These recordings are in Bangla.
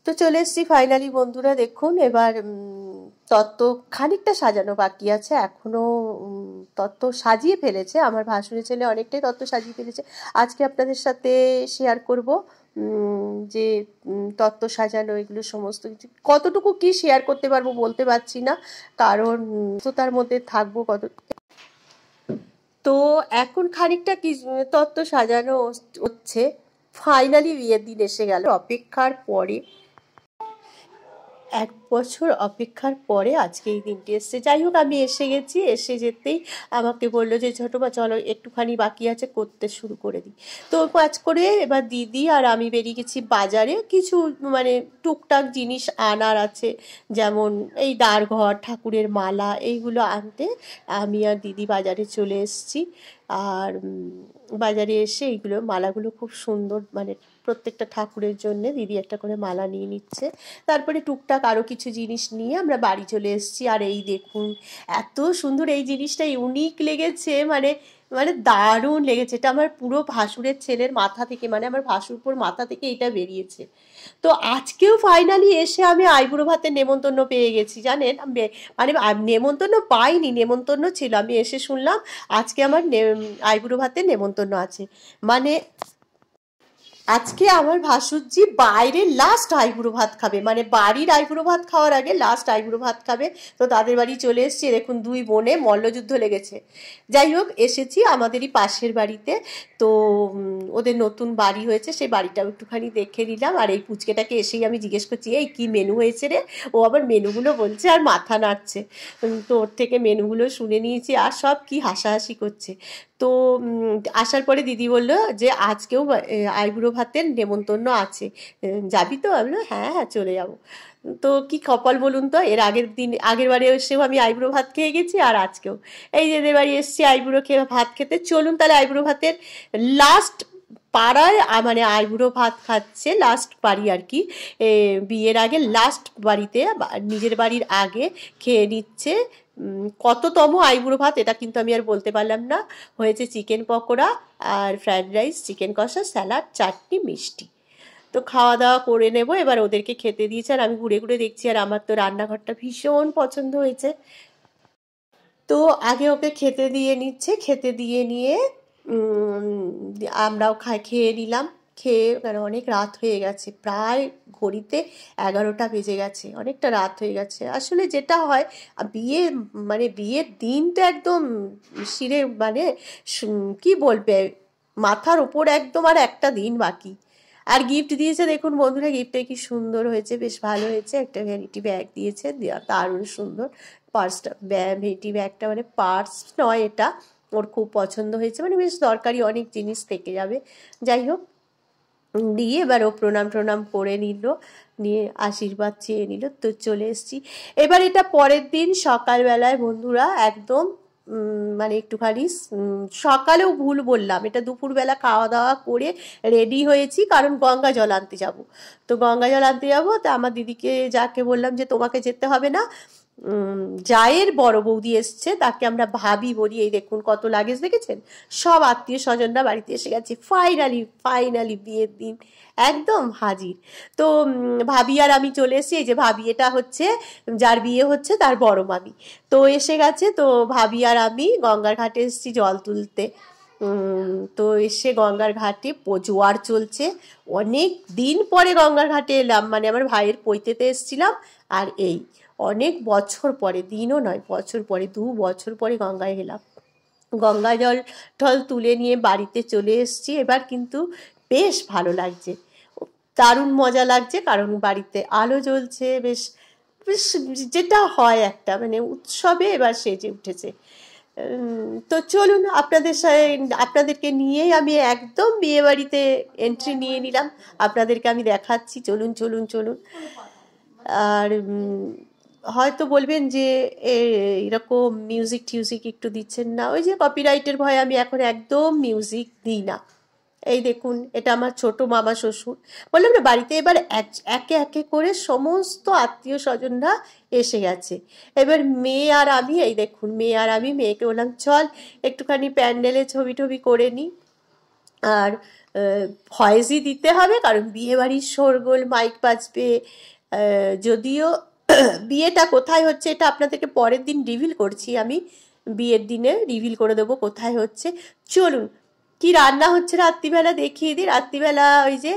তো চলে এসেছি ফাইনালি বন্ধুরা, দেখুন এবার তত্ত্ব খানিকটা সাজানো বাকি আছে এখনো। তত্ত্ব সাজিয়ে ফেলেছে আমার ভাসুরের ছেলে, অনেকটাই তত্ত্ব সাজিয়ে ফেলেছে। আজকে আপনাদের সাথে শেয়ার করব যে তত্ত্ব সাজানো এগুলো সমস্ত কিছু কতটুকু কি শেয়ার করতে পারবো বলতে পারছি না, কারণ তো তার মধ্যে থাকবো কত। তো এখন খানিকটা কি তত্ত্ব সাজানো হচ্ছে। ফাইনালি বিয়ের দিন এসে গেল, অপেক্ষার পরে 1 বছর অপেক্ষার পরে আজকে এই দিনটি এসছে। যাই হোক, আমি এসে গেছি। এসে যেতেই আমাকে বললো যে ছোটো বা চলো একটুখানি বাকি আছে, করতে শুরু করে দিই। তো কাজ করে এবার দিদি আর আমি বেরিয়ে গেছি বাজারে, কিছু মানে টুকটাক জিনিস আনার আছে, যেমন এই দ্বারঘর, ঠাকুরের মালা, এইগুলো আনতে আমি আর দিদি বাজারে চলে এসেছি। আর বাজারে এসে এইগুলো মালাগুলো খুব সুন্দর, মানে প্রত্যেকটা ঠাকুরের জন্য দিদি একটা করে মালা নিয়ে নিচ্ছে। তারপরে টুকটাক আরও কিছু জিনিস নিয়ে আমরা বাড়ি চলে এসেছি। আর এই দেখুন এত সুন্দর, এই জিনিসটা ইউনিক লেগেছে, মানে মানে দারুণ লেগেছে। এটা আমার পুরো ভাসুরের ছেলের মাথা থেকে, মানে আমার ভাসুরপুর মাথা থেকে এটা বেরিয়েছে। তো আজকেও ফাইনালি এসে আমি আইবুড়ো ভাতের নেমন্তন্ন পেয়ে গেছি, জানেন। মানে নেমন্তন্ন পাইনি, নেমন্তন্ন ছিল, আমি এসে শুনলাম আজকে আমার আইবুড়ো ভাতের নেমন্তন্ন আছে। মানে আজকে আমার ভাসুরজি বাইরে লাস্ট আইবুড়ো ভাত খাবে, মানে বাড়ির আইবুড়ো ভাত খাওয়ার আগে লাস্ট আইবুড়ো ভাত খাবে। তো তাদের বাড়ি চলে এসেছি, দেখুন 2 বোনে মল্লযুদ্ধ লেগেছে। যাই হোক, এসেছি আমাদেরই পাশের বাড়িতে। তো ওদের নতুন বাড়ি হয়েছে, সেই বাড়িটাও একটুখানি দেখে নিলাম। আর এই পুচকেটাকে এসেই আমি জিজ্ঞেস করছি, এই কী মেনু হয়েছে রে? ও আবার মেনুগুলো বলছে আর মাথা নাড়ছে। তো ওর থেকে মেনুগুলো শুনে নিয়েছি, আর সব কি হাসাহাসি করছে। তো আসার পরে দিদি বলল যে আজকেও আইবুড়ো ভাতের নেমন্তন্ন আছে, যাবি তো? আমি বললাম হ্যাঁ হ্যাঁ চলে যাব। তো কি কপাল বলুন তো, এর আগের বারে এসেও আমি আইবুড়ো ভাত খেয়ে গেছি, আর আজকেও এই যে এদের বাড়ি এসেছি আইবুড়ো ভাত খেতে। চলুন তাহলে আইবুড়ো ভাতের লাস্ট পাড়ায়, মানে আইবুড়ো ভাত খাচ্ছে লাস্ট বাড়ি আর কি, বিয়ের আগে লাস্ট বাড়িতে, নিজের বাড়ির আগে খেয়ে নিচ্ছে কততম আইবুড়ো ভাত এটা কিন্তু আমি আর বলতে পারলাম না। হয়েছে চিকেন পকোড়া আর ফ্রায়েড রাইস, চিকেন কষা, স্যালাড, চাটনি, মিষ্টি। তো খাওয়া দাওয়া করে নেব, এবার ওদেরকে খেতে দিয়েছে। আর আমি ঘুরে ঘুরে দেখছি, আর আমার তো রান্নাঘরটা ভীষণ পছন্দ হয়েছে। তো আগে ওকে খেতে দিয়ে নিচ্ছে, খেতে দিয়ে নিয়ে আমরাও খেয়ে নিলাম। খেয়ে, কারণ অনেক রাত হয়ে গেছে, প্রায় ঘড়িতে 11টা বেজে গেছে, অনেকটা রাত হয়ে গেছে। আসলে যেটা হয় বিয়ে, মানে বিয়ের দিনটা একদম শিরে, মানে কি বলবে, মাথার উপর একদম আর একটা দিন বাকি। আর গিফট দিয়েছে দেখুন বন্ধুরা, গিফটটা কি সুন্দর হয়েছে, বেশ ভালো হয়েছে। একটা ভ্যানিটি ব্যাগ দিয়েছে, দারুণ সুন্দর। পার্সটা, ভ্যানিটি ব্যাগটা, মানে পার্স নয় এটা, ওর খুব পছন্দ হয়েছে, মানে বেশ দরকারি অনেক জিনিস থেকে যাবে। যাই হোক, দিয়ে এবার ও প্রণাম করে নিল, নিয়ে আশীর্বাদ চেয়ে নিল। তো চলে এসেছি। এবার এটা পরের দিন সকালবেলায় বন্ধুরা, একদম মানে একটুখানি সকালেও ভুল বললাম, এটা দুপুরবেলা খাওয়া দাওয়া করে রেডি হয়েছি, কারণ গঙ্গা জল আনতে যাব। তো গঙ্গা জল আনতে যাবো, তো আমার দিদিকে যাকে বললাম যে তোমাকে যেতে হবে না, জায়ের বড় বৌদি এসছে, তাকে আমরা ভাবি বলি। এই দেখুন কত লাগেজ দেখেছেন, সব আত্মীয় স্বজনরা বাড়িতে এসে গেছে। ফাইনালি বিয়ের দিন একদম হাজির। তো ভাবি আর আমি চলে এসেছি। এই যে ভাবি, এটা হচ্ছে যার বিয়ে হচ্ছে তার বড় মামি, তো এসে গেছে। তো ভাবি আর আমি গঙ্গার ঘাটে এসেছি জল তুলতে। তো এসে গঙ্গার ঘাটে জোয়ার চলছে, অনেক দিন পরে গঙ্গার ঘাটে এলাম, মানে আমার ভাইয়ের পৈতেতে এসেছিলাম। আর এই অনেক বছর পরে, দিনও নয় বছর পরে, 2 বছর পরে গঙ্গায় গেলাম। গঙ্গা জল টল তুলে নিয়ে বাড়িতে চলে এসেছি। এবার কিন্তু বেশ ভালো লাগছে, দারুণ মজা লাগছে, কারণ বাড়িতে আলো জ্বলছে, বেশ বেশ যেটা হয় একটা মানে উৎসবে এবার সেজে উঠেছে। তো চলুন আপনাদেরকে নিয়েই আমি একদম বিয়ে বাড়িতে এন্ট্রি নিয়ে নিলাম, আপনাদেরকে আমি দেখাচ্ছি। চলুন চলুন চলুন। আর হয়তো বলবেন যে এরকম মিউজিক টিউজিক একটু দিচ্ছেন না, ওই যে কপিরাইটের ভয়ে আমি এখন একদম মিউজিক দিই না। এই দেখুন, এটা আমার ছোট মামা শ্বশুর, বললাম না বাড়িতে এবার একে একে করে সমস্ত আত্মীয় স্বজনরা এসে গেছে। এবার মেয়ে আর আমি, এই দেখুন মেয়ে আর আমি, মেয়েকে বললাম চল একটুখানি প্যান্ডেলে ছবি টবি করে নিই। আর ভয়েসই দিতে হবে, কারণ বিয়েবাড়ির শোরগোল, মাইক বাজবে। যদিও বিয়েটা কোথায় হচ্ছে এটা আপনাদেরকে পরের দিন রিভিল করছি, আমি বিয়ের দিনে রিভিল করে দেবো কোথায় হচ্ছে। চলুন কি রান্না হচ্ছে রাত্রিবেলা দেখিয়ে দিই। রাত্রিবেলা ওই যে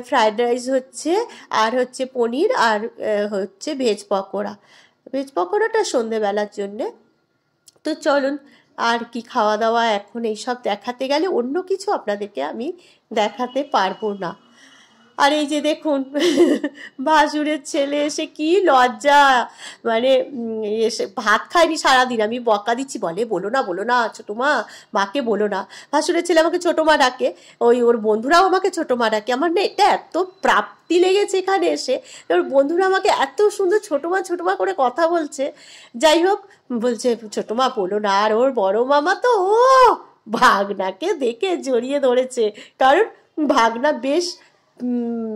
ফ্রায়েড রাইস হচ্ছে, আর হচ্ছে পনির, আর হচ্ছে ভেজ পকোড়া। ভেজ পকোড়াটা সন্ধেবেলার জন্যে। তো চলুন, আর কি খাওয়া দাওয়া এখন এইসব দেখাতে গেলে অন্য কিছু আপনাদেরকে আমি দেখাতে পারবো না। আর এই যে দেখুন ভাসুরের ছেলে এসে কি লজ্জা, মানে এসে ভাত খায়নি সারাদিন, আমি বকা দিচ্ছি, বলো না ছোটো মা, মাকে বলো না। ভাসুরের ছেলে আমাকে ছোটো মা ডাকে, ওর বন্ধুরাও আমাকে ছোটো মা ডাকে। আমার না এটা এত প্রাপ্তি লেগেছে এখানে এসে, ওর বন্ধুরা আমাকে এত সুন্দর ছোটো মা করে কথা বলছে। যাই হোক, বলছে ছোটো মা বলো না। আর ওর বড় মামা তো ভাগনাকে দেখে জড়িয়ে ধরেছে, কারণ ভাগনা বেশ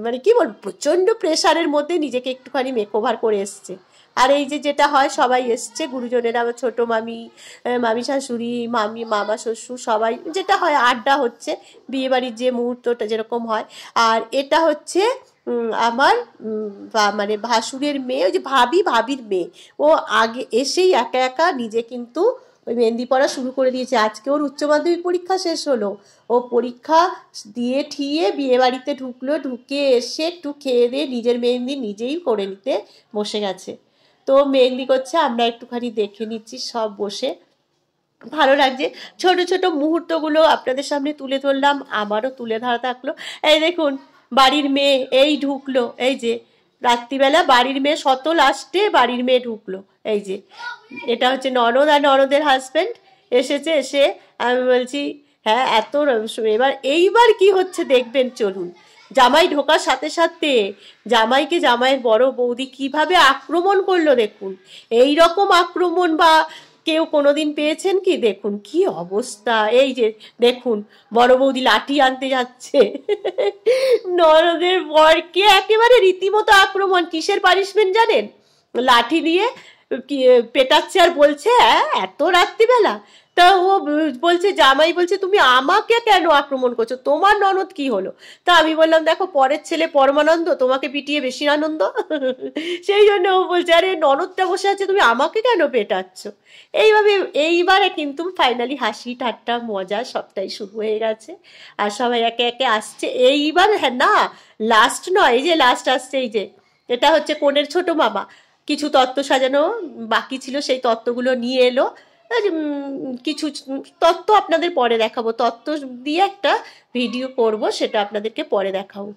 মানে কি বল, প্রচণ্ড প্রেশারের মধ্যে নিজেকে একটুখানি মেকওভার করে এসছে। আর এই যে যেটা হয়, সবাই এসছে গুরুজনেরা, আমার ছোটো মামি, মামি শাশুড়ি, মামা শ্বশুর, সবাই যেটা হয় আড্ডা হচ্ছে বিয়েবাড়ির যে মুহূর্তটা যেরকম হয়। আর এটা হচ্ছে আমার মানে ভাসুরের মেয়ে, ওই যে ভাবির মেয়ে, ও আগে এসেই একা একা নিজে কিন্তু ওই মেহেন্দি পড়া শুরু করে দিয়েছে। আজকে ওর উচ্চ মাধ্যমিক পরীক্ষা শেষ হলো, ও পরীক্ষা দিয়ে ঠিয়ে বিয়ে বাড়িতে ঢুকলো, ঢুকে এসে একটু খেয়ে দিয়ে নিজের মেহেন্দি নিজেই করে নিতে বসে গেছে। তো মেহেন্দি করছে, আমরা একটুখানি দেখে নিচ্ছি সব বসে, ভালো লাগছে। ছোট ছোট মুহূর্তগুলো আপনাদের সামনে তুলে ধরলাম, আমারও তুলে ধরা থাকলো। এই দেখুন বাড়ির মেয়ে এই ঢুকলো, এই যে রাত্রিবেলা বাড়ির মেয়ে, শত লাস্টে বাড়ির মেয়ে ঢুকলো। এই যে এটা হচ্ছে ননদ আর ননদের হাজব্যান্ড এসেছে। এসে আমি বলছি হ্যাঁ এত, এইবার কি হচ্ছে দেখবেন, চলুন। জামাই ঢোকার সাথে সাথে জামাইকে জামাইয়ের বড় বৌদি কিভাবে আক্রমণ করলো দেখুন। এই রকম আক্রমণ বা কেউ কোনোদিন পেয়েছেন কি? দেখুন কি অবস্থা। এই যে দেখুন বড় বৌদি লাঠি আনতে যাচ্ছে, ননদের বরকে একেবারে রীতিমতো আক্রমণ। কিসের পানিশমেন্ট জানেন? লাঠি দিয়ে পেটাচ্ছে আর বলছে হ্যাঁ এত রাত্রিবেলা। তা ও বলছে, জামাই বলছে তুমি আমাকে কেন আক্রমণ করছো, তোমার ননদ কি হলো? তা আমি বললাম দেখো পরের ছেলে পরমানন্দ, তোমাকে পিটিয়ে বেশি আনন্দ। সেই জন্য ও বলছে আরে ননদটা বসে আছে তুমি আমাকে কেন পেটাচ্ছ। এইভাবে এইবারে কিন্তু ফাইনালি হাসি ঠাট্টা মজা সবটাই শুরু হয়ে গেছে, আর সবাই একে একে আসছে। এইবার হ্যাঁ না লাস্ট নয়, এই যে লাস্ট আসছে, এই যে এটা হচ্ছে কনের ছোট মামা, কিছু তত্ত্ব সাজানো বাকি ছিল, সেই তত্ত্বগুলো নিয়ে এলো। কিছু তত্ত্ব আপনাদের পরে দেখাবো, তত্ত্ব দিয়ে একটা ভিডিও করব, সেটা আপনাদেরকে পরে দেখাবো।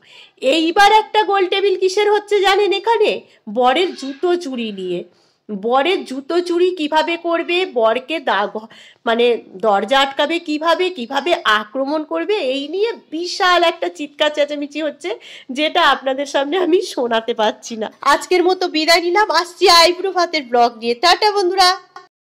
এইবার একটা গোল টেবিল কিসের হচ্ছে জানেন? এখানে বরের জুতো চুরি নিয়ে। বরের জুতো চুরি কিভাবে করবে, বরকে মানে দরজা আটকাবে কিভাবে, কিভাবে আক্রমণ করবে, এই নিয়ে বিশাল একটা চিৎকার চেঁচামেচি হচ্ছে, যেটা আপনাদের সামনে আমি শোনাতে পারছি না। আজকের মতো বিদায় নিলাম, আসছি আইব্রো ভাতের ব্লগ নিয়ে। টাটা বন্ধুরা।